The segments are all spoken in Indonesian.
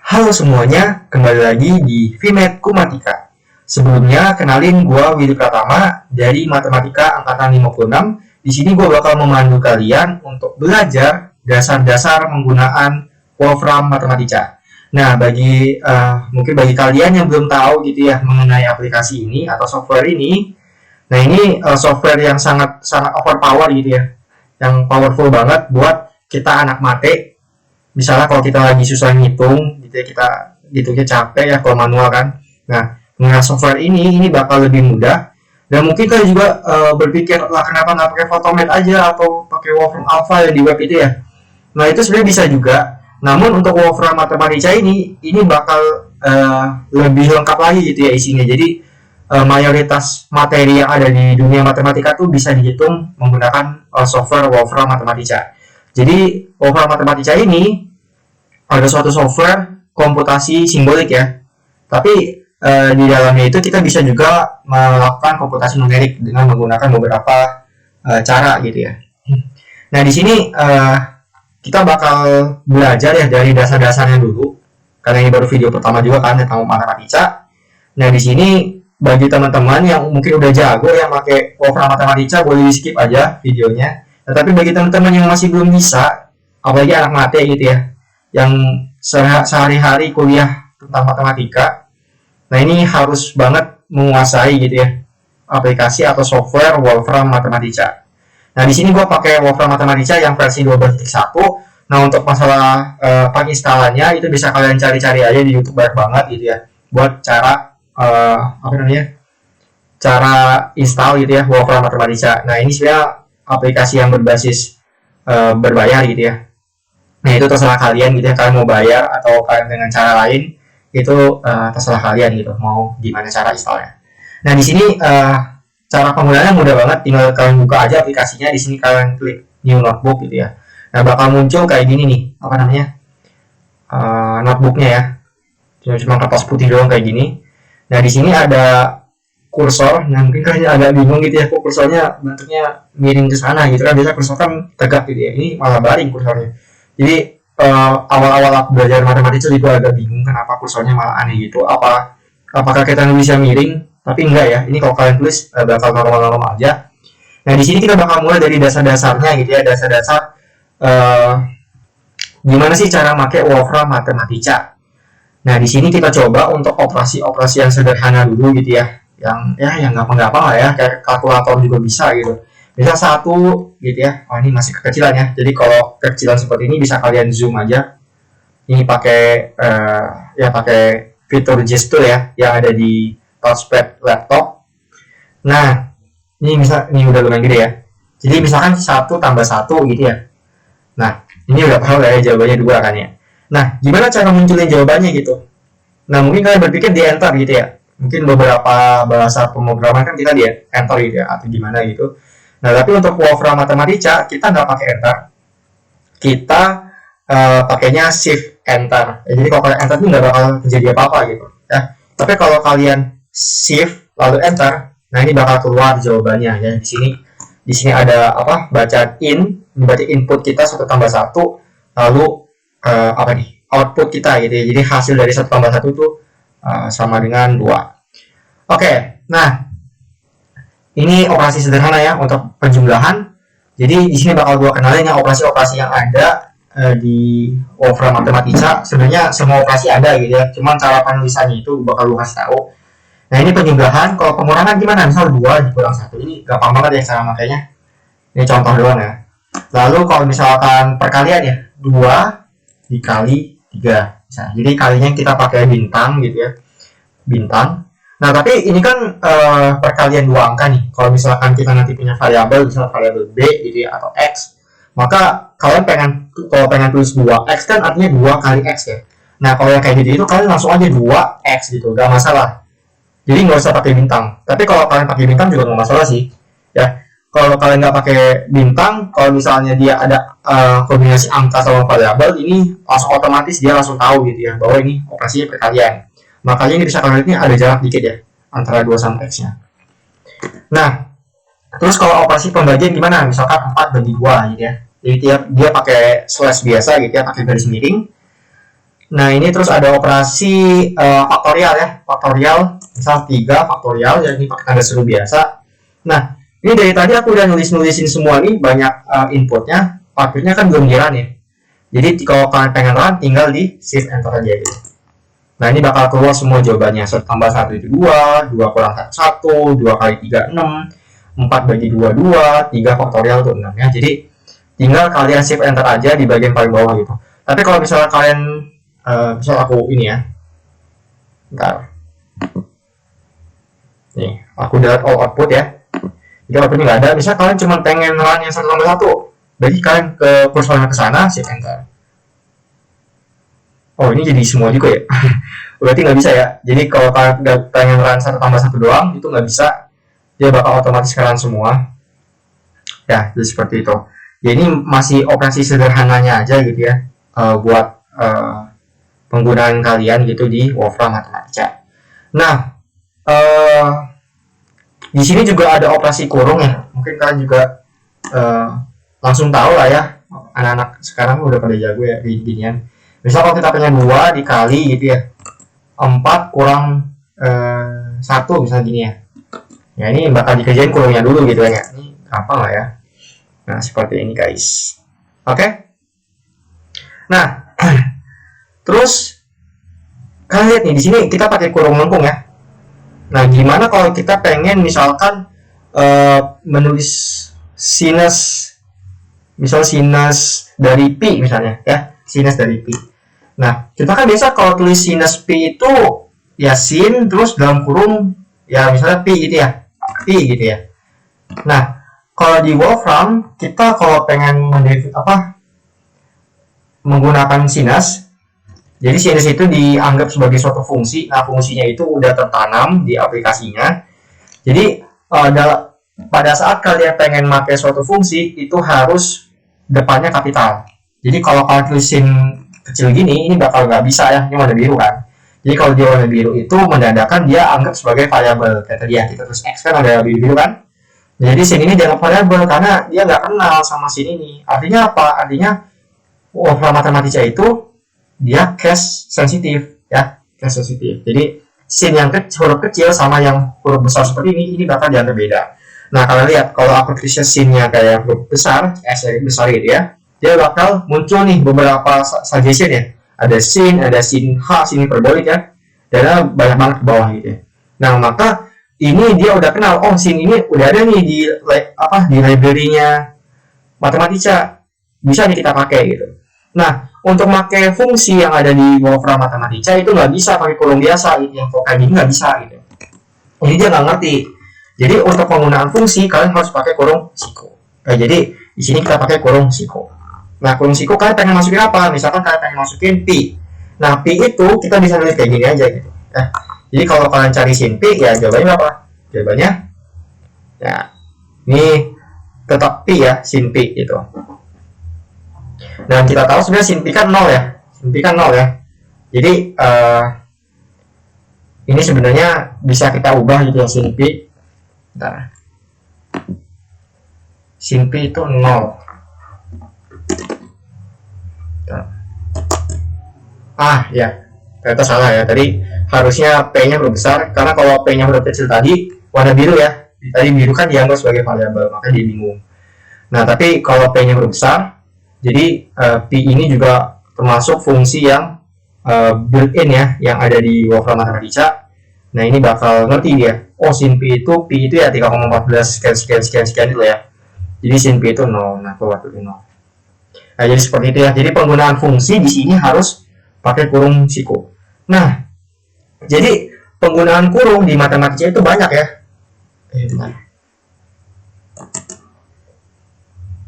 Halo semuanya, kembali lagi di VMed Kumatika. Sebelumnya, kenalin gue Willy Pratama dari Matematika Angkatan 56. Di sini gue bakal memandu kalian untuk belajar dasar-dasar penggunaan Wolfram Matematika. Nah, mungkin bagi kalian yang belum tahu gitu ya mengenai aplikasi ini atau software ini, nah ini software yang sangat sangat overpower gitu ya, yang powerful banget buat kita anak mate. Misalnya kalau kita lagi susah ngitung gitu ya, kita hitungnya capek ya kalau manual kan. Nah, dengan software ini bakal lebih mudah. Dan mungkin kalian juga berpikir lah kenapa nggak pakai Photomath aja atau pakai Wolfram Alpha yang di web itu ya. Nah itu sebenarnya bisa juga. Namun untuk Wolfram Matematica ini bakal lebih lengkap lagi gitu ya isinya. Jadi mayoritas materi yang ada di dunia matematika tuh bisa dihitung menggunakan software Wolfram Matematica. Jadi Wolfram Matematica ini ada suatu software komputasi simbolik ya. Tapi di dalamnya itu kita bisa juga melakukan komputasi numerik dengan menggunakan beberapa cara gitu ya. Nah di sini kita bakal belajar ya dari dasar-dasarnya dulu. Karena ini baru video pertama juga kan tentang matematika. Nah di sini bagi teman-teman yang mungkin udah jago yang pakai Wolfram Matematica boleh di skip aja videonya. Tetapi bagi teman-teman yang masih belum bisa, apalagi anak mate gitu ya, yang sehari-hari kuliah tentang matematika, nah ini harus banget menguasai gitu ya aplikasi atau software Wolfram Matematica. Nah di sini gue pakai Wolfram Matematica yang versi 12.1. Nah untuk masalah penginstalannya itu bisa kalian cari-cari aja di YouTube banyak banget gitu ya, buat cara cara install gitu ya Wolfram Matematica. Nah ini sebenarnya aplikasi yang berbasis berbayar gitu ya. Nah itu terserah kalian gitu ya, kalian mau bayar atau kalian dengan cara lain itu terserah kalian gitu mau gimana cara installnya. Nah di sini cara penggunaannya mudah banget, tinggal kalian buka aja aplikasinya. Di sini kalian klik new notebook gitu ya. Nah bakal muncul kayak gini nih, notebooknya ya. Cuma kertas putih doang kayak gini. Nah di sini ada kursor. Nah mungkin kalian agak bingung gitu ya, kok kursornya bentuknya miring ke sana gitu kan, biasa kursor kan tegak gitu ya, ini malah baring kursornya. Jadi awal-awal aku belajar matematika juga agak bingung kenapa kursornya malah aneh gitu, apakah kita bisa miring, tapi enggak ya, ini kalau kalian tulis bakal normal-normal aja. Nah di sini kita bakal mulai dari dasar-dasarnya gitu ya, dasar-dasar gimana sih cara pakai Wolfram Matematica. Nah di sini kita coba untuk operasi-operasi yang sederhana dulu gitu ya, yang gampang-gampang lah ya, kayak kalkulator juga bisa gitu. Bisa satu gitu ya. Oh ini masih kekecilan ya. Jadi kalau kekecilan seperti ini bisa kalian zoom aja. Ini pakai pakai fitur gesture ya yang ada di touchpad laptop. Nah ini udah lumayan gede ya. Jadi misalkan 1 tambah 1 gitu ya. Nah ini udah tahu ya jawabannya 2 kan ya. Nah gimana cara munculin jawabannya gitu. Nah mungkin kalian berpikir di enter gitu ya. Mungkin beberapa bahasa pemrograman kan kita di enter gitu ya, atau gimana gitu. Nah tapi untuk Wolfram Matematica kita nggak pakai enter, kita pakainya shift enter. Ya, jadi kalau kalian enter itu nggak bakal terjadi apa-apa gitu ya. Tapi kalau kalian shift lalu enter, nah ini bakal keluar jawabannya ya. Di sini ada bacaan berarti input kita 1 tambah 1, lalu output kita gitu ya. Jadi hasil dari 1 tambah 1 itu sama dengan 2. Oke, nah ini operasi sederhana ya untuk penjumlahan. Jadi di sini bakal gua kenalin yang operasi-operasi yang ada di Wolfram Matematica. Sebenarnya semua operasi ada gitu ya, cuman cara penulisannya itu bakal gua kasih tahu. Nah ini penjumlahan. Kalau pengurangan gimana? Misal 2 dikurang 1, ini gampang banget ya cara makanya. Ini contoh doang ya. Lalu kalau misalkan perkalian ya, 2 dikali 3. Nah, jadi kalinya kita pakai bintang gitu ya, bintang. Nah tapi ini kan perkalian 2 angka nih. Kalau misalkan kita nanti punya variabel, misalnya variabel b gitu ya, atau x, maka kalian kalau pengen tulis 2x kan artinya 2 kali x ya. Nah kalau yang kayak gitu itu kalian langsung aja 2x gitu, gak masalah. Jadi nggak usah pakai bintang. Tapi kalau kalian pakai bintang juga nggak masalah sih ya. Kalau kalian nggak pakai bintang, kalau misalnya dia ada kombinasi angka sama variabel, ini langsung otomatis dia langsung tahu gitu ya bahwa ini operasinya perkalian. Makanya ini bisa kalian lihat ini ada jarak dikit ya antara 2 sama x-nya. Nah, terus kalau operasi pembagian gimana? Misalkan 4 bagi 2 gitu ya. Jadi dia pakai slash biasa gitu ya, pakai garis miring. Nah, ini terus ada operasi faktorial ya. Faktorial, misal 3 faktorial, ya ini pakai tanda seru biasa. Nah, ini dari tadi aku udah nulis-nulisin semua nih, banyak inputnya. Outputnya kan belum di run ya. Jadi kalau kalian pengen run, tinggal di shift enter aja gitu. Nah, ini bakal keluar semua jawabannya. 1 tambah 1 itu 2, 2 kurang 1, 2 kali 3, 6, 4 bagi 2, 2, 3 faktorial itu 6 ya. Jadi, tinggal kalian shift enter aja di bagian paling bawah gitu. Tapi kalau misalnya kalian, misal aku ini ya, bentar. Nih, aku delete all output ya. Jadi outputnya nggak ada. Misal kalian cuma pengen run yang 1 tambah 1, berarti kalian ke kursornya ke sana, shift enter. Oh, ini jadi semua juga ya. Berarti nggak bisa ya. Jadi kalau kalian udah pengen run 1 tambah 1 doang, itu nggak bisa. Dia bakal otomatis run semua. Ya, jadi seperti itu. Ya, ini masih operasi sederhananya aja gitu ya. Buat penggunaan kalian gitu di Wolfram Matematika. Nah, di sini juga ada operasi kurung ya. Mungkin kalian juga langsung tahu lah ya. Anak-anak sekarang udah pada jago ya kayak ginian. Misal kalau kita punya 2 dikali gitu ya, 4 kurang 1 misalnya gini ya. Ya ini bakal dikerjain kurungnya dulu gitu ya. Ini gampang lah ya. Nah seperti ini guys. Oke. Nah terus kalian lihat nih di sini kita pakai kurung lengkung ya. Nah gimana kalau kita pengen misalkan menulis sinus, misal sinus dari pi misalnya ya, sinus dari pi. Nah, kita kan biasa kalau tulis sinus pi itu ya sin terus dalam kurung ya misalnya pi gitu ya. Pi gitu ya. Nah, kalau di Wolfram kita kalau pengen menggunakan sinus, jadi sinus itu dianggap sebagai suatu fungsi. Nah, fungsinya itu udah tertanam di aplikasinya. Jadi pada saat kalian pengen pakai suatu fungsi itu harus depannya kapital. Jadi kalau kalian tulisin kecil gini, ini bakal nggak bisa ya, ini warna biru kan. Jadi kalau dia warna biru itu menandakan dia anggap sebagai variabel. Kayak tadi ya, kita terus expand ada biru-biru kan. Jadi sin ini dianggap variabel karena dia nggak kenal sama sin ini. Artinya apa? Artinya Wolfram Matematika itu dia case sensitif ya, case sensitif. Jadi sin yang huruf kecil sama yang huruf besar seperti ini bakal dianggap beda. Nah kalian lihat kalau aku tulisnya sinnya kayak huruf besar, S yang besar gitu ya, dia bakal muncul nih beberapa suggestion ya. Ada sin H, sin hiperbolik ya, dan banyak banget ke bawah gitu ya. Nah maka ini dia udah kenal, oh sin ini udah ada nih di library-nya Matematika, bisa nih kita pakai gitu. Nah untuk pakai fungsi yang ada di Wolfram Matematika itu nggak bisa pakai kurung biasa gitu, yang kayak gini nggak bisa gitu. Ini dia nggak ngerti. Jadi untuk penggunaan fungsi kalian harus pakai kurung siko. Jadi di sini kita pakai kurung siko. Nah kurung siko kalian pengen masukin apa? Misalkan kalian pengen masukin pi. Nah pi itu kita bisa nulis kayak gini aja gitu. Jadi kalau kalian cari sin pi ya jawabannya apa? Jawabannya ya ini tetap pi ya, sin pi itu. Dan kita tahu sebenarnya sin pi kan 0 ya. Sin pi kan 0 ya. Jadi ini sebenarnya bisa kita ubah gitu ya, sin pi. Bentar. Sin pi itu 0. Ya. Ternyata salah ya. Tadi harusnya P-nya huruf besar. Karena kalau P-nya huruf kecil tadi, warna biru ya. Tadi biru kan dianggap sebagai variabel. Maka dia bingung. Nah, tapi kalau P-nya huruf besar, jadi Pi ini juga termasuk fungsi yang built-in ya. Yang ada di Wolfram Matematika. Nah, ini bakal ngerti dia. Oh, sin pi itu ya 3,14 sekian itu ya. Jadi sin pi itu 0. Nah, keluar itu 0. Nah, jadi seperti itu ya. Jadi penggunaan fungsi di sini harus pakai kurung siko. Nah, jadi penggunaan kurung di matematika itu banyak ya.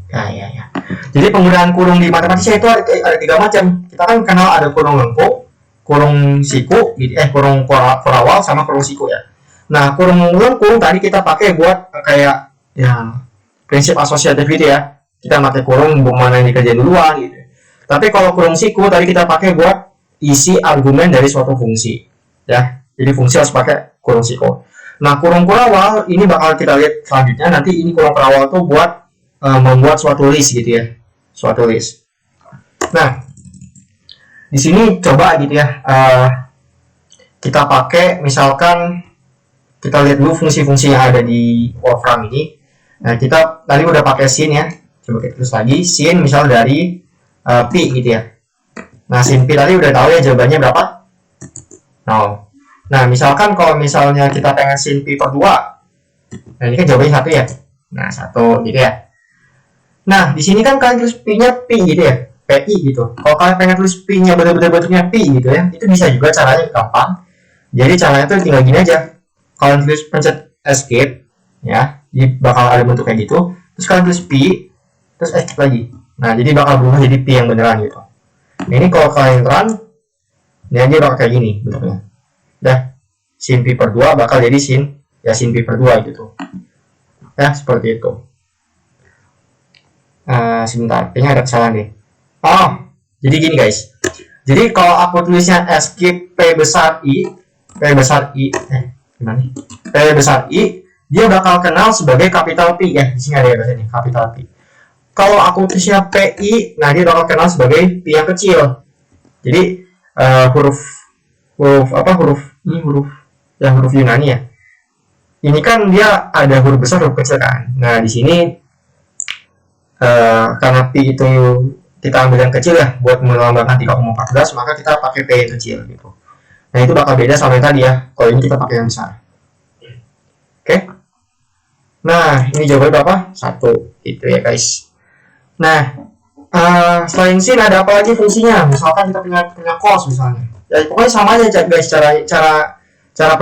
Ya. Jadi penggunaan kurung di matematika itu ada 3 macam. Kita kan kenal ada kurung lengkung, kurung siku, kurung kurawal sama kurung siku ya. Nah, kurung lengkung tadi kita pakai buat kayak ya prinsip asosiatif gitu ya. Kita pakai kurung mana yang dikerjain duluan gitu. Tapi kalau kurung siku tadi kita pakai buat isi argumen dari suatu fungsi ya. Jadi fungsi harus pakai kurung siku. Nah, kurung kurawal ini bakal kita lihat selanjutnya. Nanti ini kurung kurawal tuh buat membuat suatu list gitu ya. Suatu list. Nah, di sini coba gitu ya, kita pakai misalkan kita lihat dulu fungsi-fungsi yang ada di Wolfram ini. Nah, kita tadi udah pakai sin ya. Coba kita tulis lagi sin misal dari pi gitu ya. Nah, sin pi tadi udah tahu ya jawabannya berapa? 0. Nah, misalkan kalau misalnya kita pengen sin pi per 2. Nah, ini kan jawabannya 1 ya. Nah, 1 gitu ya. Nah, di sini kan kalian tulis pi-nya pi gitu ya. PI gitu. Kalau kalian pengen tulis pi-nya bener-bener bentuknya pi gitu ya, itu bisa juga caranya gampang. Jadi caranya tuh tinggal gini aja. Kalian tulis pencet escape ya, jadi bakal ada bentuk kayak gitu. Terus kalian tulis pi, terus escape lagi. Nah, jadi bakal berubah jadi pi yang beneran gitu. Nah, ini kalau kalian run, ini aja bakal kayak gini bentuknya. Dah, sin pi per 2 bakal jadi sin pi per 2 gitu. Ya, seperti itu. Sebentar, kayaknya ada kesalahan deh. Oh, jadi gini guys. Jadi kalau aku tulisnya escape P besar I, gimana nih? P besar I, dia bakal kenal sebagai kapital P ya. Di sini ada ya nih, kapital P. Kalau aku tulisnya PI, nah dia bakal kenal sebagai P yang kecil. Jadi huruf Yunani ya. Ini kan dia ada huruf besar, huruf kecil kan. Nah di sini karena P itu kita ambil yang kecil ya buat melambangkan 3,14, maka kita pakai P yang kecil gitu. Nah itu bakal beda sama yang tadi ya. Kalau ini kita pakai yang besar. Oke. Nah ini jawabannya berapa? 1 gitu ya guys. Nah selain sin ada apa lagi fungsinya? Misalkan kita punya cos misalnya. Ya pokoknya sama aja guys, cara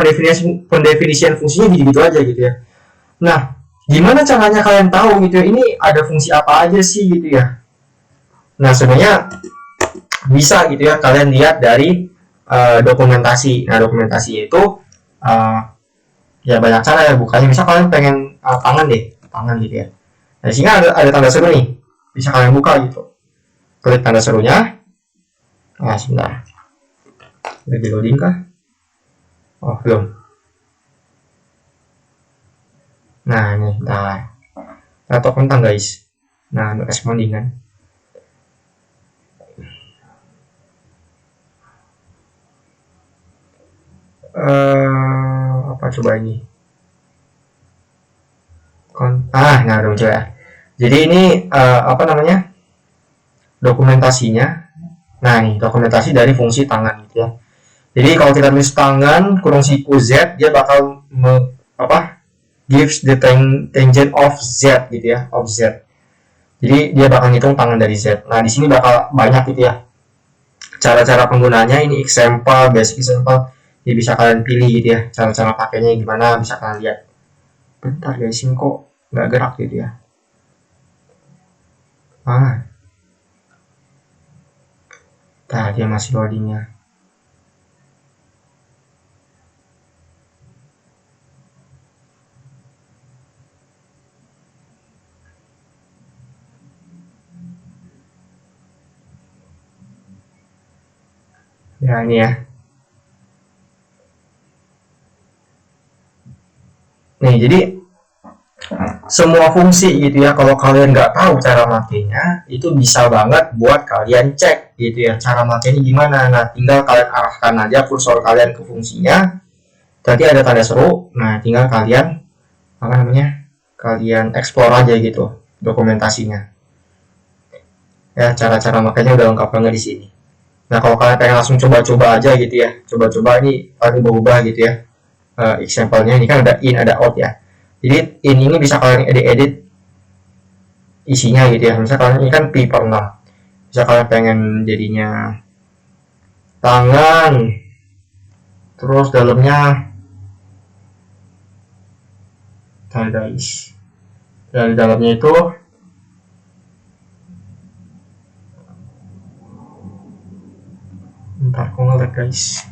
pendefinisian fungsinya gitu-gitu aja gitu ya. Nah gimana caranya kalian tahu gitu ya, ini ada fungsi apa aja sih gitu ya. Nah sebenarnya bisa gitu ya kalian lihat dari dokumentasi. Nah dokumentasi itu ya banyak cara ya bukannya. Misal kalian pengen tangan gitu ya. Nah sini ada tanda seru nih, bisa kalian buka gitu. Klik tanda serunya. Nah sebentar, udah di loading kah? Oh belum. Nah nih, atau kentang guys. Nah responding kan. Apa coba ini? Nah udah muncul ya. Jadi ini apa namanya? Dokumentasinya. Nah nih dokumentasi dari fungsi tangan gitu ya. Jadi kalau kita tulis tangan kurung siku z, dia bakal gives the tangent of z gitu ya, of z. Jadi dia bakal ngitung tangan dari z. Nah di sini bakal banyak gitu ya. Cara-cara penggunanya ini example, basic example. Jadi bisa kalian pilih gitu ya. Cara-cara pakainya gimana bisa kalian lihat. Bentar guys, ini kok nggak gerak gitu ya. Nah dia masih loadingnya. Ya ini ya. Nih jadi semua fungsi gitu ya, kalau kalian nggak tahu cara makainya, itu bisa banget buat kalian cek gitu ya, cara makainya gimana. Nah tinggal kalian arahkan aja kursor kalian ke fungsinya, tadi ada tanda seru. Nah tinggal kalian kalian explore aja gitu dokumentasinya ya. Cara-cara makainya udah lengkap banget di sini. Nah kalau kalian pengen langsung coba-coba aja gitu ya, coba-coba ini kalian berubah gitu ya. Example-nya ini kan ada in ada out ya. Jadi ini bisa kalian edit isinya gitu ya. Misalnya kalian ini kan pi per 6. Bisa kalian pengen jadinya tangan, terus dalamnya guys. Dari dalamnya itu bentar kok ngelag guys.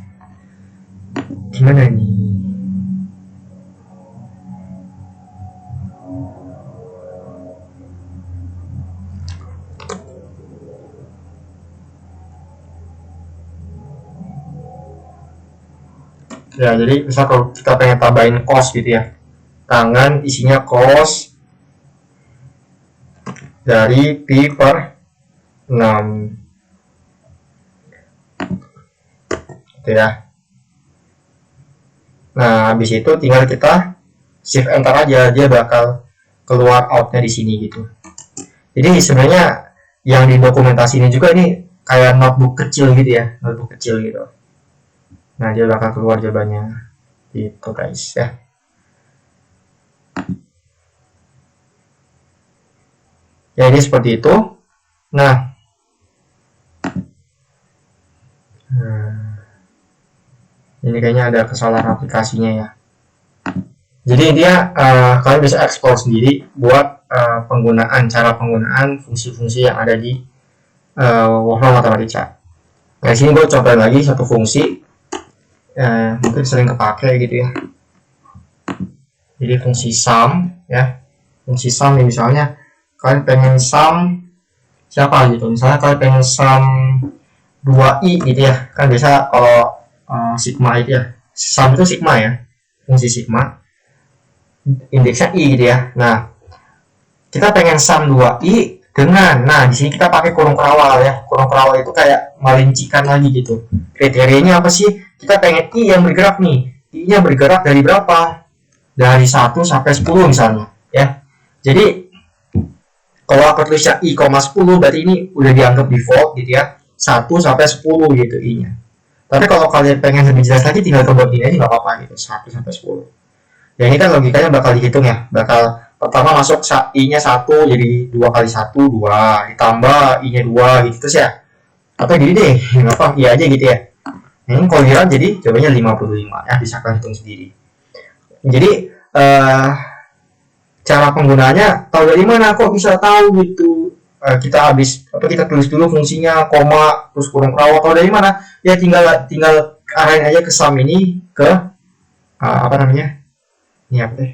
Gimana nih? Ya jadi misal kalau kita pengen tambahin cos gitu ya, tangan isinya cos dari pi per 6. gitu ya. Nah, habis itu tinggal kita shift enter aja, dia bakal keluar outnya di sini gitu. Jadi sebenarnya yang di dokumentasi ini juga ini kayak notebook kecil gitu ya, notebook kecil gitu. Nah, dia bakal keluar jawabannya gitu guys ya. Ya, ini seperti itu. Nah, ini kayaknya ada kesalahan aplikasinya ya. Jadi dia kalian bisa explore sendiri buat cara penggunaan fungsi-fungsi yang ada di Wolfram Mathematica. Nah, di sini gue coba lagi satu fungsi mungkin sering kepake gitu ya. Jadi fungsi sum ya, fungsi sum nih, misalnya kalian pengen sum siapa gitu, misalnya kalian pengen sum 2i gitu ya, kan biasa kalau sigma itu ya, sum itu sigma ya, fungsi sigma indeksnya i gitu ya. Nah, kita pengen sum 2i dengan, nah di sini kita pakai kurung kerawal ya. Kurung kerawal itu kayak merincikan lagi gitu. Kriterianya apa sih? Kita pengen i yang bergerak nih. I-nya bergerak dari berapa? Dari 1 sampai 10 misalnya ya. Jadi kalau aku tulisnya i, 10 berarti ini udah dianggap default gitu ya. 1 sampai 10 gitu i-nya. Tapi kalau kalian pengen lebih jelas lagi tinggal coba gini aja nggak apa-apa gitu, 1 sampai 10. Ya ini kan logikanya bakal dihitung ya, bakal pertama masuk i-nya 1 jadi 2 kali 1 2 ditambah i-nya 2 gitu terus ya. Atau gini deh, nggak apa, iya aja gitu ya. Ini kalau dilihat jadi jawabannya 55 ya, bisa kalian hitung sendiri. Jadi cara penggunaannya tahu dari mana, kok bisa tahu gitu. Kita kita tulis dulu fungsinya, koma terus kurung kerawal, tahu dari mana? Ya tinggal arahin aja ke sum ini ke apa namanya? Ini apa deh?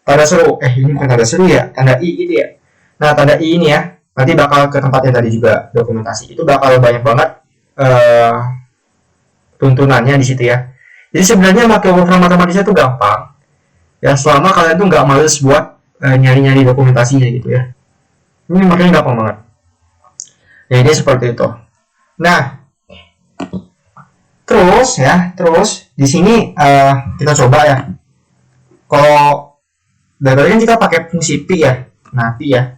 Tanda seru. Ini bukan tanda seru ya, tanda i gitu ya. Nah, tanda i ini ya, nanti bakal ke tempat yang tadi juga dokumentasi. Itu bakal banyak banget tuntunannya di situ ya. Jadi sebenarnya pakai Wolfram Mathematica itu gampang. Ya selama kalian tuh nggak males buat nyari-nyari dokumentasinya gitu ya. Ini makanya gampang banget. Ya ini seperti itu. Nah, terus di sini kita coba ya. Kalau dari kita pakai fungsi pi ya. Nah, pi ya.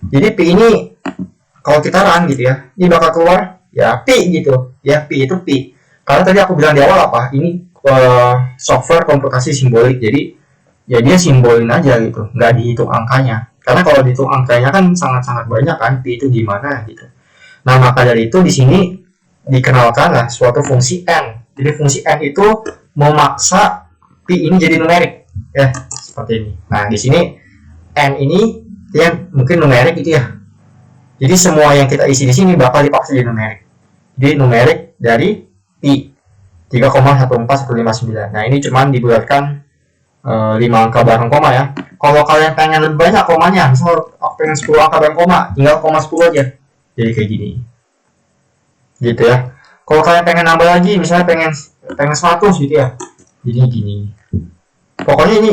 Jadi pi ini kalau kita run gitu ya, ini bakal keluar ya pi gitu. Ya pi itu pi. Karena tadi aku bilang di awal apa? Ini software komputasi simbolik. Jadi ya dia simbolin aja gitu, nggak dihitung angkanya. Karena kalau dihitung angkanya kan sangat-sangat banyak kan, pi itu gimana gitu. Nah, maka dari itu di sini dikenalkan lah suatu fungsi n. Jadi fungsi n itu memaksa pi ini jadi numerik ya, seperti ini. Nah, di sini n ini ya mungkin numerik gitu ya. Jadi semua yang kita isi di sini bakal dipaksa jadi numerik. Jadi numerik dari pi 3,14159. Nah, ini cuman dibuatkan 5 angka bareng koma ya. Kalau kalian pengen lebih banyak komanya, misal pengen 10 angka bareng koma, tinggal koma 10 aja. Jadi kayak gini. Gitu ya. Kalau kalian pengen nambah lagi, misalnya pengen 100 gitu ya. Jadi gini. Pokoknya ini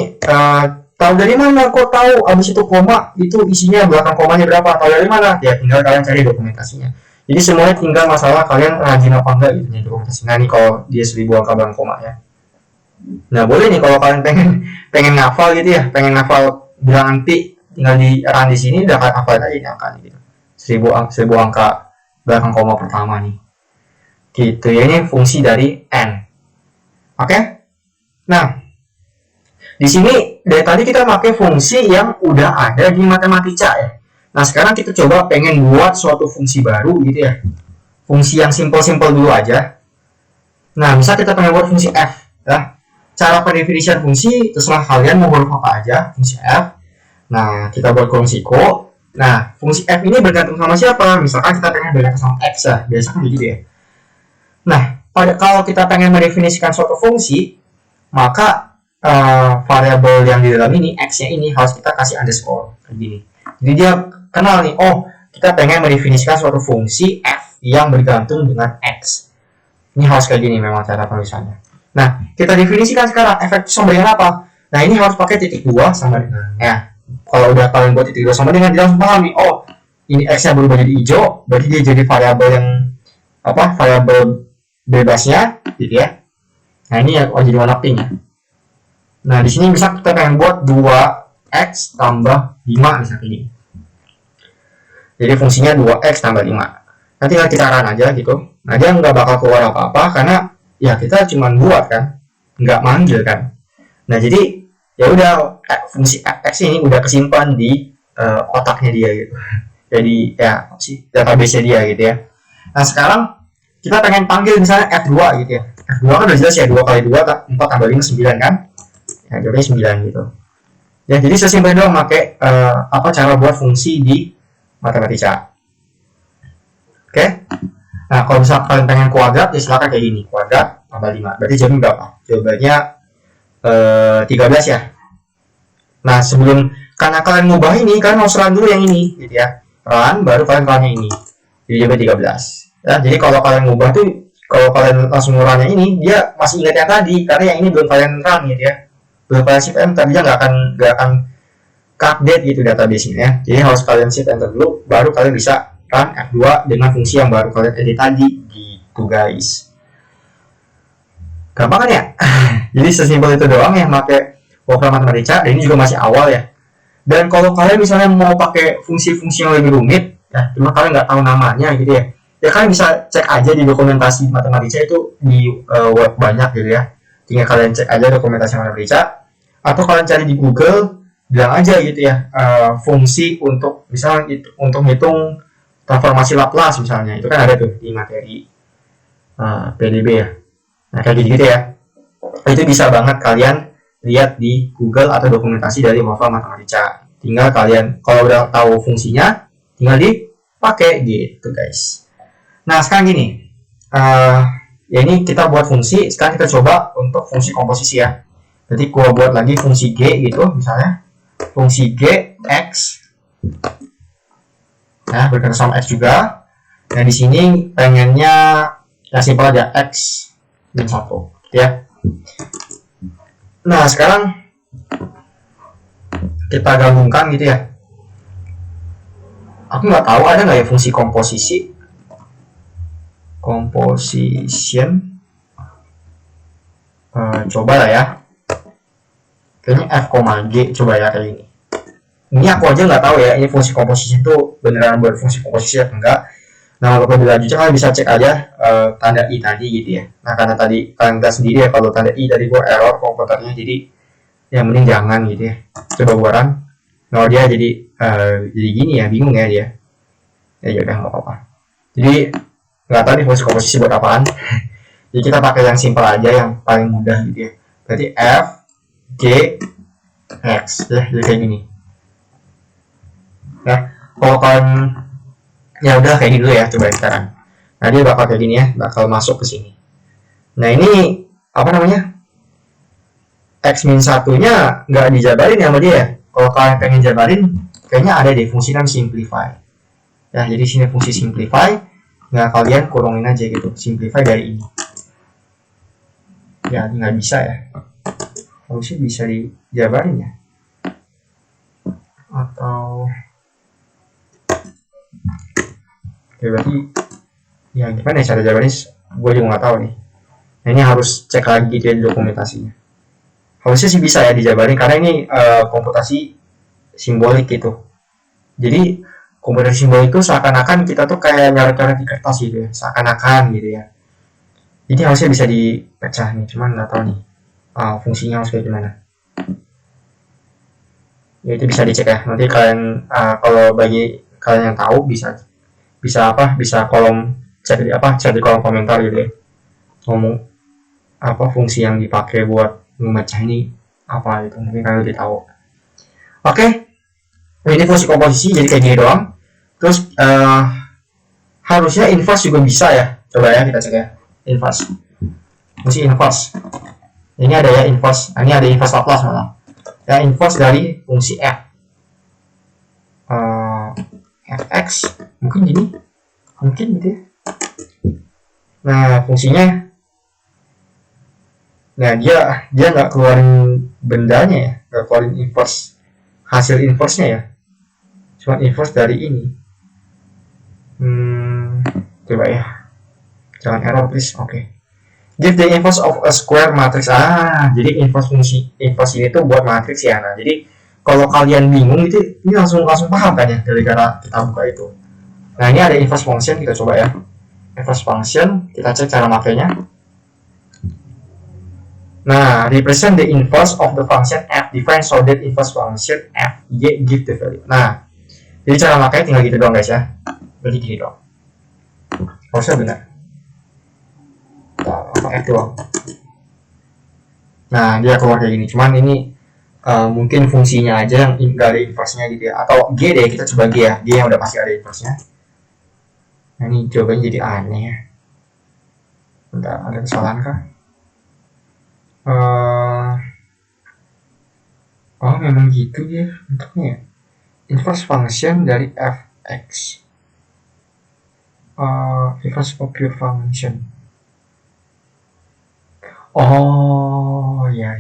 tahu dari mana kok tahu abis itu koma itu isinya belakang komanya berapa? Tahu dari mana? Ya tinggal kalian cari dokumentasinya. Jadi semuanya tinggal masalah kalian rajin apa enggak gitu dokumentasi. Nah, ini kalau dia 1000 angka bareng koma ya. Nah, boleh nih kalau kalian pengen ngafal gitu ya, pengen ngafal bilangan pi, tinggal di run di sini udah hafal aja ini angka gitu. 1000 angka belakang koma pertama nih. Gitu ya, ini fungsi dari n. Oke? Nah, di sini dari tadi kita pakai fungsi yang udah ada di matematika ya. Nah, sekarang kita coba pengen buat suatu fungsi baru gitu ya. Fungsi yang simpel-simpel dulu aja. Nah, misal kita pengen buat fungsi f ya. Cara pendefinisian fungsi terserah kalian mau huruf apa aja, fungsi f. Nah, kita buat kolom siko. Nah, fungsi f ini bergantung sama siapa? Misalkan kita pengen bergantung sama x ya, biasanya gitu ya. Nah, kalau kita pengen mendefinisikan suatu fungsi, maka variabel yang di dalam ini, x-nya ini harus kita kasih underscore kayak gini. Jadi dia kenal nih, oh kita pengen mendefinisikan suatu fungsi f yang bergantung dengan x. Ini harus kayak gini memang cara penulisannya. Nah, kita definisikan sekarang efek sama dengan apa? Nah, ini harus pakai titik 2 sama dengan ya. Kalau udah kalian buat titik 2 sama dengan, dia langsung paham nih, oh ini x-nya berubah jadi hijau, berarti dia jadi variabel yang variabel bebasnya gitu ya. Nah ini ya jadi warna pink ya. Nah di sini bisa kita pengen buat 2x tambah 5 misalnya ini. Jadi fungsinya 2x tambah 5. Nanti kita run aja gitu. Nah dia nggak bakal keluar apa-apa karena ya kita cuma buat kan, nggak manggil kan. Nah jadi ya udah fungsi fx ini udah kesimpan di otaknya dia gitu. Jadi ya database dia gitu ya. Nah sekarang kita pengen panggil misalnya F2 gitu ya. F2 kan udah jelas ya, 2 kali 2 4 tambah 5 9 kan. Ya jawabnya 9 gitu. Ya jadi sesimpel doang pakai cara buat fungsi di matematika. Oke. Nah kalau misalnya kalian pengen kuadrat ya silakan kayak gini, kuadrat tambah 5. Berarti jawabannya berapa? Jawabannya 13 ya. Nah sebelum, karena kalian ngubah ini kalian harus run dulu yang ini gitu ya. Run baru kalian run yang ini. Jadi jawabannya 13. Ya, jadi kalau kalian ngubah tuh, kalau kalian langsung run yang ini, dia masih ingat yang tadi, karena yang ini belum kalian run gitu ya, belum kalian shift enter, dia nggak akan update gitu database-nya ya. Jadi harus kalian shift enter dulu, baru kalian bisa run F2 dengan fungsi yang baru kalian edit tadi gitu guys. Gampang kan ya? Jadi sesimpel itu doang ya pakai Wolfram Matematica, dan ini juga masih awal ya. Dan kalau kalian misalnya mau pakai fungsi-fungsi yang lebih rumit, ya, cuma kalian nggak tahu namanya gitu ya, ya kalian bisa cek aja di dokumentasi matematika itu di web banyak gitu ya. Tinggal kalian cek aja dokumentasi matematika, atau kalian cari di Google, bilang aja gitu ya, fungsi untuk misalnya untuk hitung transformasi Laplace misalnya, itu kan ada tuh di materi PDB ya. Nah kayak gitu ya, itu bisa banget kalian lihat di Google atau dokumentasi dari Wolfram Matematica. Tinggal kalian kalau udah tahu fungsinya, tinggal dipakai gitu guys. Nah sekarang gini, ya ini kita buat fungsi. Sekarang kita coba untuk fungsi komposisi ya. Jadi gua buat lagi fungsi g gitu, misalnya fungsi g x, nah berkaitan sama x juga. Nah di sini pengennya ya simpel aja, x min 1 ya. Nah sekarang kita gabungkan gitu ya. Aku nggak tahu ada nggak ya fungsi komposisi, composition. Coba lah ya, kayaknya f, g coba ya kayak ini. Ini aku aja nggak tahu ya ini fungsi komposisi itu beneran buat fungsi komposisi atau enggak. Nah kalau lebih lanjut kalian bisa cek aja tanda i tadi gitu ya. Nah karena tadi kalian lihat sendiri ya, kalau tanda i tadi gua error komputernya, jadi ya mending jangan gitu ya. Coba gua run, nah dia jadi gini ya, bingung ya dia. Ya udah nggak apa-apa. Jadi nggak tahu nih fungsi komposisi buat apaan. Jadi kita pakai yang simpel aja, yang paling mudah gitu ya. Berarti f g x ya, jadi kayak gini. Ya, kalau kalian ya udah kayak gitu ya, coba sekarang. Nah dia bakal kayak gini ya, bakal masuk ke sini. Nah ini apa namanya, x min satunya nggak dijabarin ya sama dia. Kalau kalian pengen jabarin, kayaknya ada deh fungsi namanya simplify. Ya jadi sini fungsi simplify, nggak kalian kurangin aja gitu, simplify dari ini. Ya nggak bisa ya, harusnya bisa dijabarin ya, atau oke, berarti ya gimana ya cara jawabannya, gue juga nggak tahu nih. Nah ini harus cek lagi di dokumentasinya. Harusnya sih bisa ya dijabarin, karena ini komputasi simbolik gitu. Jadi komputasi simbolik itu seakan-akan kita tuh kayak nyoret-nyoret di kertas gitu ya, seakan-akan gitu ya. Jadi harusnya bisa dipecah nih, cuman nggak tahu nih fungsinya harus kayak gimana. Ya itu bisa dicek ya. Nanti kalian kalau bagi kalian yang tahu bisa kolom chat di kolom komentar gitu ya, ngomong apa fungsi yang dipakai buat memecah ini apa gitu, mungkin kalian lebih tahu. Oke, ini fungsi komposisi jadi kayak gini doang. Terus harusnya inverse juga bisa ya, coba ya kita cek ya, inverse, fungsi inverse ini ada ya, inverse. Nah, ini ada inverse Laplace malah ya, inverse dari fungsi f, fx mungkin gini, mungkin gitu ya. Nah fungsinya, nah dia nggak keluarin bendanya ya, nggak keluarin inverse, hasil inverse-nya ya, cuma inverse dari ini. Coba ya, jangan error please. Oke. Give the inverse of a square matrix. Jadi inverse ini tuh buat matriks ya. Nah, jadi kalau kalian bingung itu ini langsung paham kan ya dari cara kita buka itu. Nah, ini ada inverse function, kita coba ya. Inverse function, kita cek cara makainya. Nah, represent the inverse of the function f defined so that inverse function f y give the value. Nah, jadi cara makanya tinggal gitu doang guys ya. Berarti gini dong. Harusnya benar. F doang. Nah, dia keluar kayak gini. Cuman ini mungkin fungsinya aja yang nggak ada inverse-nya gitu ya. Atau G deh, kita coba G ya. G yang udah pasti ada inverse-nya. Nah, ini jawabannya jadi aneh ya. Bentar, ada kesalahan kah? Oh, memang gitu ya bentuknya. Inverse function dari fx. Inverse of pure function. Oh, ya.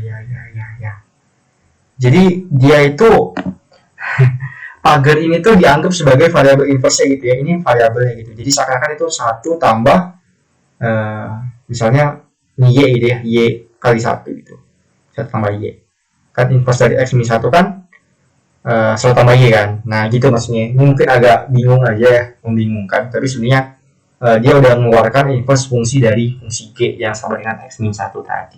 Jadi dia itu pagar ini tuh dianggap sebagai variabel inverse gitu ya. Ini variabelnya gitu. Jadi seakan-akan itu 1 tambah misalnya ini y gitu ya, y kali 1 gitu. 1 tambah y. Kan inverse dari x min 1 kan 1 tambah y kan. Nah, gitu maksudnya. Ini mungkin agak bingung aja ya, membingungkan, tapi sebenarnya dia udah mengeluarkan inverse fungsi dari fungsi g yang sama dengan x min 1 tadi.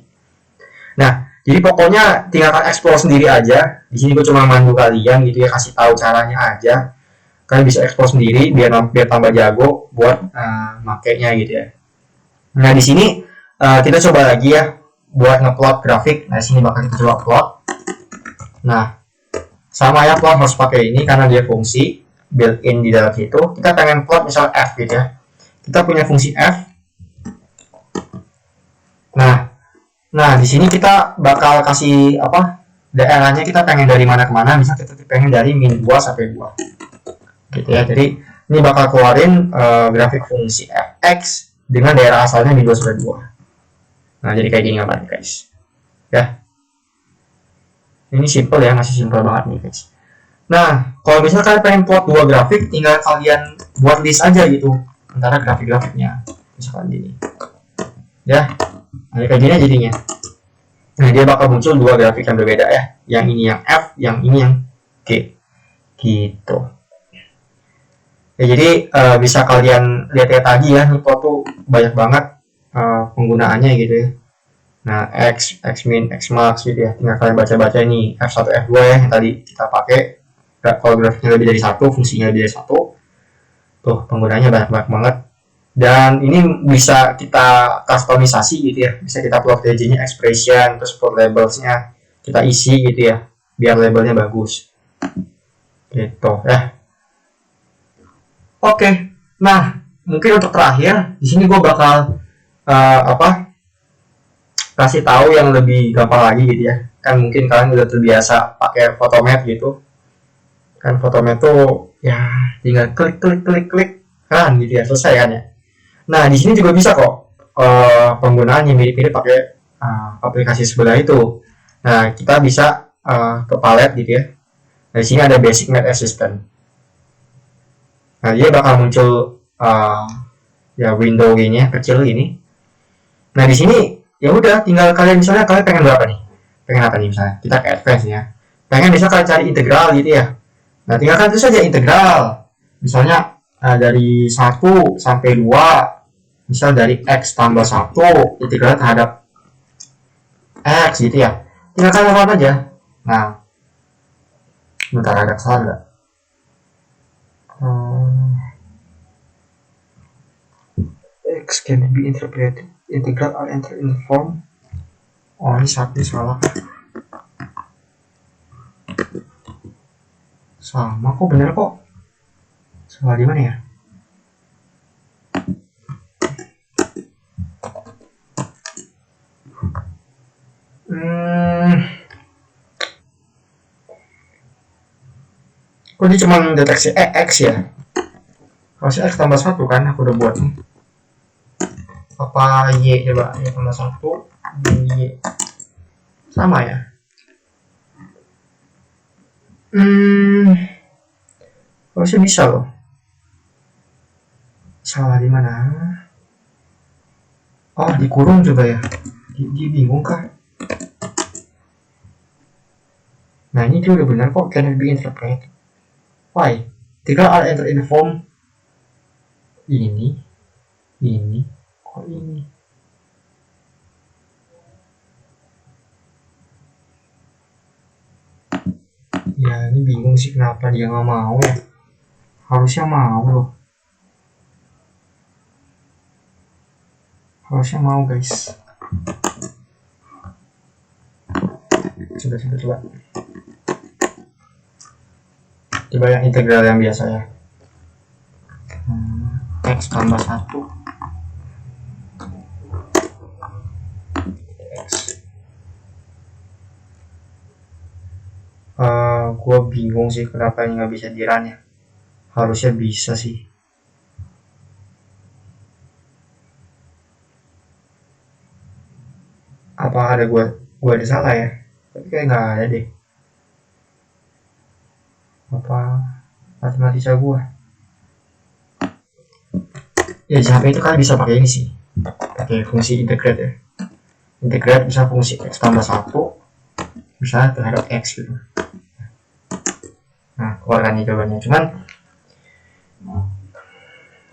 Nah, jadi pokoknya tinggalkan explore sendiri aja. Di sini gue cuma mandu kalian gitu ya, kasih tahu caranya aja. Kalian bisa explore sendiri biar tambah jago buat makainya gitu ya. Nah, di sini kita coba lagi ya buat ngeplot grafik. Nah, di sini bakal kita coba plot. Nah, sama ya, plot harus pakai ini karena dia fungsi built-in di dalam situ. Kita pengen plot misal f gitu ya. Kita punya fungsi f. Nah, di sini kita bakal kasih apa? Daerahnya kita pengen dari mana ke mana, bisa kita pengen dari min 2 sampai 2. Gitu ya. Jadi ini bakal keluarin grafik fungsi fx dengan daerah asalnya min 2 sampai 2. Nah, jadi kayak gini apa nih, guys? Ya. Ini simple ya, masih simple banget nih, guys. Nah, kalau misalnya kalian pengen plot 2 grafik, tinggal kalian buat list aja gitu antara grafik-grafiknya. Misalkan gini. Ya. Nah, kayak gini jadinya. Nah, dia bakal muncul 2 grafik yang berbeda ya. Yang ini yang F, yang ini yang G. Gitu. Ya, jadi bisa kalian lihat ya tadi ya, nih tuh banyak banget penggunaannya gitu ya. Nah, X, X min, X max gitu ya. Tinggal kalian baca-baca ini F1, F2 ya yang tadi kita pakai. Kalau grafiknya lebih dari 1, fungsinya lebih dari 1. Tuh, penggunaannya banyak banget. Dan ini bisa kita customisasi gitu ya, bisa kita plot legend-nya, expression, terus plot labels-nya kita isi gitu ya, biar labelnya bagus gitu ya. Oke, nah mungkin untuk terakhir di sini gue bakal kasih tahu yang lebih gampang lagi gitu ya. Kan mungkin kalian udah terbiasa pakai Photomat gitu kan. Photomat tuh ya tinggal klik kan gitu ya, selesai kan ya. Nah, di sini juga bisa kok penggunaannya mirip-mirip pakai aplikasi sebelah itu. Nah, kita bisa ke palet gitu ya. Nah, di sini ada Basic Math Assistant. Nah, dia bakal muncul ya window ini ya, kecil ini. Nah, di sini ya udah tinggal kalian misalnya kalian pengen berapa nih? Pengen apa nih misalnya? Kita ke advance ya. Pengen bisa kalian cari integral gitu ya. Nah, tinggal kalian tulis saja integral. Misalnya dari 1 sampai 2, misal dari X tambah 1 integral terhadap X gitu ya. Tinggal kalian apa aja. Nah, bentar, ada kesalahan nggak? X can be interpreted integral are entered in the form. Oh, ini salah. Sama kok, bener kok. Salah di mana ya? Kok dia cuma deteksi X ya? Harusnya X tambah 1 kan, aku udah buat nih. Apa Y coba, Y tambah 1, Y. Sama ya? Harusnya bisa loh. Salah di mana? Oh, dikurung coba ya. Dia bingung kah? Nah, ini dia udah benar kok, cannot be interpreted. Why? Tinggal are enter in form ini, kok ini? Ya, ini bingung sih kenapa dia nggak mau ya. Harusnya mau loh. Harusnya mau guys. Coba. Coba yang integral yang biasa ya. X tambah 1 X. Gue bingung sih kenapa ini nggak bisa dirun ya. Harusnya bisa sih. Apa ada gue ada salah ya? Tapi kayak nggak ada deh. Apa matematika gue? Ya di HP itu kan bisa pakai ini sih, pakai fungsi integrate ya. Integrate bisa fungsi X tambah 1 bisa terhadap X gitu. Nah, keluarkan jawabannya. Cuman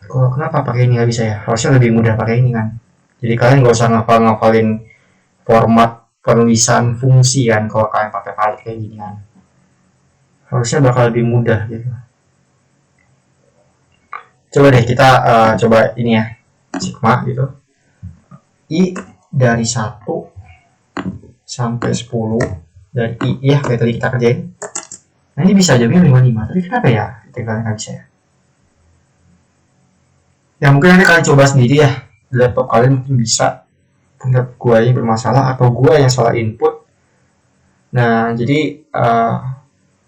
kalau kenapa pakai ini nggak bisa ya? Harusnya lebih mudah pakai ini kan. Jadi kalian nggak usah ngafalin format penulisan fungsi kan kalau kalian pakai file kayak gini kan. Harusnya bakal lebih mudah gitu. Coba deh kita coba ini ya, sigma gitu. I dari 1 sampai 10 dari I ya kayak tadi kita kerjain. Nah ini bisa jawabnya 55, tapi kenapa ya kalian nggak bisa ya? Ya mungkin nanti kalian coba sendiri ya, di laptop kalian mungkin bisa. Ternyata gua yang bermasalah atau gua yang salah input. Nah jadi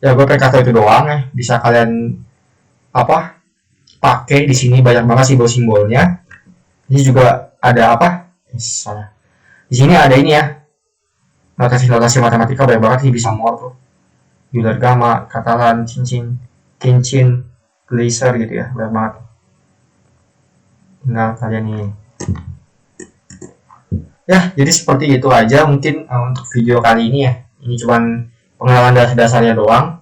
ya gue pengen kata itu doang ya, bisa kalian apa pakai di sini banyak banget simbol-simbolnya. Ini juga ada apa? Salah. Di sini ada ini ya, notasi matematika banyak banget sih, bisa more tuh. Euler gamma, Catalan, cincin, kincin, glaser gitu ya, banyak banget. Tinggal kalian ini. Ya, jadi seperti itu aja mungkin untuk video kali ini ya. Ini cuman pengenalan dasar-dasarnya doang.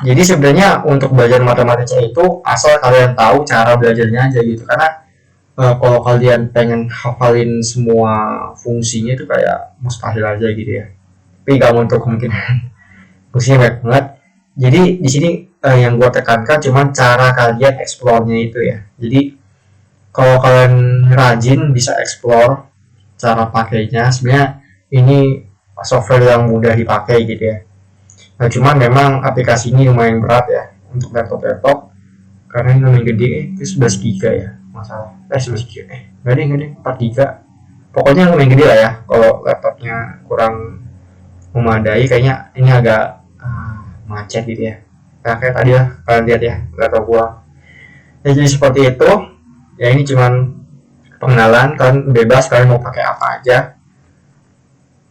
Jadi sebenarnya untuk belajar matematika itu asal kalian tahu cara belajarnya aja gitu. Karena kalau kalian pengen hafalin semua fungsinya itu kayak mustahil aja gitu ya. Tapi gak untuk kemungkinan. Fungsinya banyak banget. Jadi di sini yang gue tekankan cuma cara kalian explore-nya itu ya. Jadi kalau kalian rajin bisa explore cara pakainya. Sebenarnya ini software yang mudah dipakai gitu ya. Nah, cuman memang aplikasi ini lumayan berat ya untuk laptop karena ini lumayan gede, itu 11 GB ya masalah. 11 GB. Enggak deh, 4 GB. Pokoknya lumayan gede lah ya. Kalau laptopnya kurang memadai kayaknya ini agak macet gitu ya. Nah, kayak tadi ya kalian lihat ya laptop gua. Ya, jadi seperti itu. Ya ini cuman pengenalan, kalian bebas kalian mau pakai apa aja.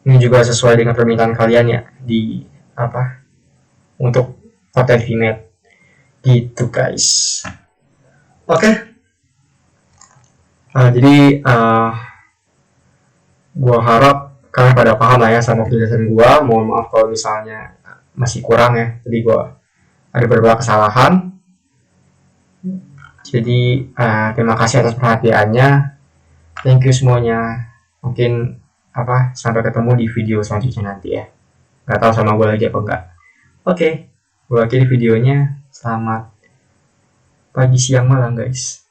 Ini juga sesuai dengan permintaan kalian ya di apa untuk konten VNet gitu guys. Oke. Jadi gua harap kalian pada paham lah ya sama penjelasan gua. Mohon maaf kalau misalnya masih kurang ya. Jadi gua ada beberapa kesalahan. Jadi terima kasih atas perhatiannya. Thank you semuanya. Mungkin sampai ketemu di video selanjutnya nanti ya. Gak tahu sama gue lagi apa enggak. Oke, gue akhiri videonya. Selamat pagi, siang, malam guys.